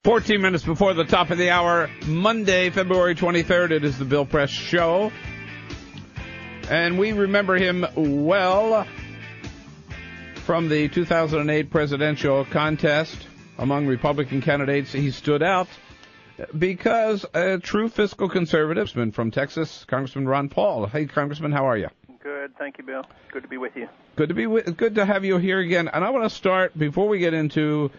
14 minutes before the top of the hour, Monday, February 23rd, it is the Bill Press Show. And we remember him well from the 2008 presidential contest. Among Republican candidates, he stood out because a true fiscal conservative from Texas, Congressman Ron Paul. Hey, Congressman, how are you? Good, thank you, Bill. Good to be with you. Good to have you here again. And I want to start, before we get into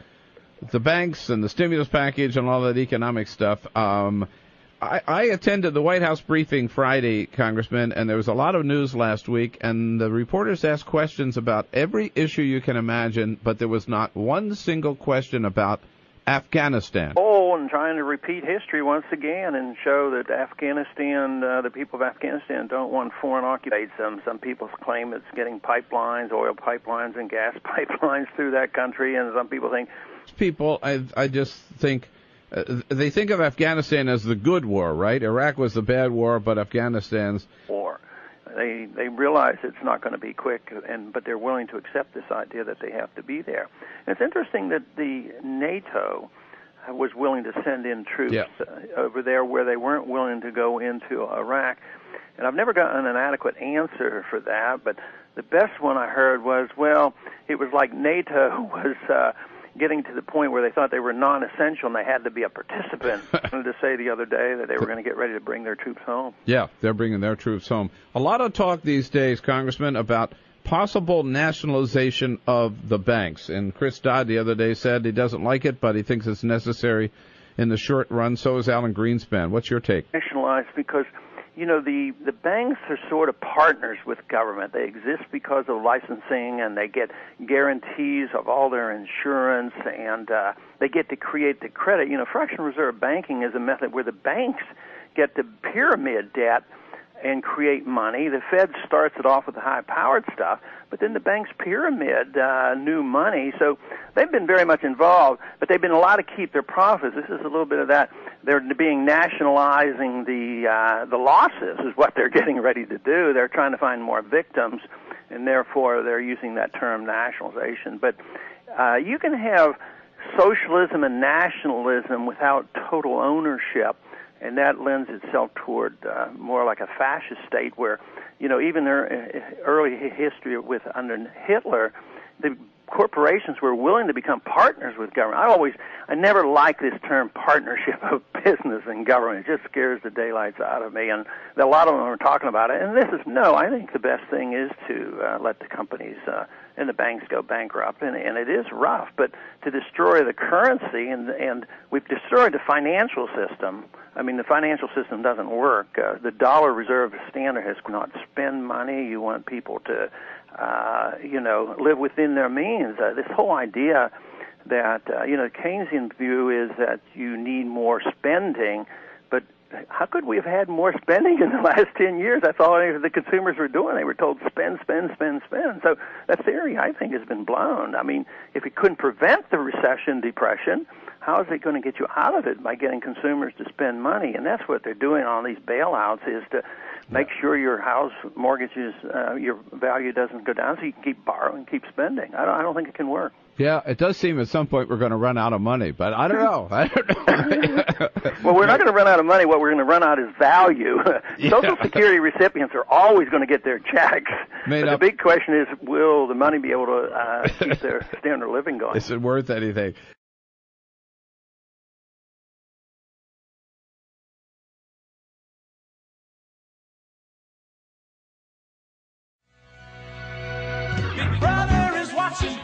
the banks and the stimulus package and all that economic stuff, I attended the White House briefing Friday, Congressman, and there was a lot of news last week, and the reporters asked questions about every issue you can imagine, but there was not one single question about Afghanistan. Oh, and trying to repeat history once again and show that Afghanistan, the people of Afghanistan don't want foreign occupation. Some people claim it's getting pipelines, oil pipelines and gas pipelines through that country, and some people think... People, I just think, they think of Afghanistan as the good war, right? Iraq was the bad war, but Afghanistan's... war. They realize it's not going to be quick, but they're willing to accept this idea that they have to be there. And it's interesting that the NATO was willing to send in troops over there where they weren't willing to go into Iraq. And I've never gotten an adequate answer for that, but the best one I heard was, well, it was like NATO was... getting to the point where they thought they were non-essential and they had to be a participant. I wanted to say the other day that they were going to get ready to bring their troops home. Yeah, they're bringing their troops home. A lot of talk these days, Congressman, about possible nationalization of the banks. And Chris Dodd the other day said he doesn't like it, but he thinks it's necessary in the short run. So is Alan Greenspan. What's your take? Nationalized because... You know, the banks are sort of partners with government. They exist because of licensing, and they get guarantees of all their insurance, and they get to create the credit. You know, fractional reserve banking is a method where the banks get the pyramid debt and create money. The Fed starts it off with the high-powered stuff, but then the banks pyramid new money. So they've been very much involved, but they've been allowed to keep their profits. This is a little bit of that. They're being nationalizing the losses is what they're getting ready to do. They're trying to find more victims, and therefore they're using that term nationalization. But you can have socialism and nationalism without total ownership, and that lends itself toward more like a fascist state where, you know, even their early history under Hitler, the corporations were willing to become partners with government. I never liked this term partnership of business and government. It just scares the daylights out of me, and a lot of them are talking about it. And I think the best thing is to let the companies and the banks go bankrupt, and it is rough, but to destroy the currency, and we've destroyed the financial system. I mean, the financial system doesn't work. The dollar reserve standard has not spend money. You want people to live within their means. This whole idea that, the Keynesian view is that you need more spending, but how could we have had more spending in the last 10 years? That's all the consumers were doing. They were told spend, spend, spend, spend. So that theory, I think, has been blown. I mean, if it couldn't prevent the recession, depression, how is it going to get you out of it by getting consumers to spend money? And that's what they're doing on these bailouts, is to make sure your house mortgages, your value doesn't go down, so you can keep borrowing, keep spending. I don't think it can work. Yeah, it does seem at some point we're going to run out of money, but I don't know. Well, we're not going to run out of money. What we're going to run out is value. Social Security recipients are always going to get their checks. But the big question is, will the money be able to keep their standard of living going? Is it worth anything? Big brother is watching.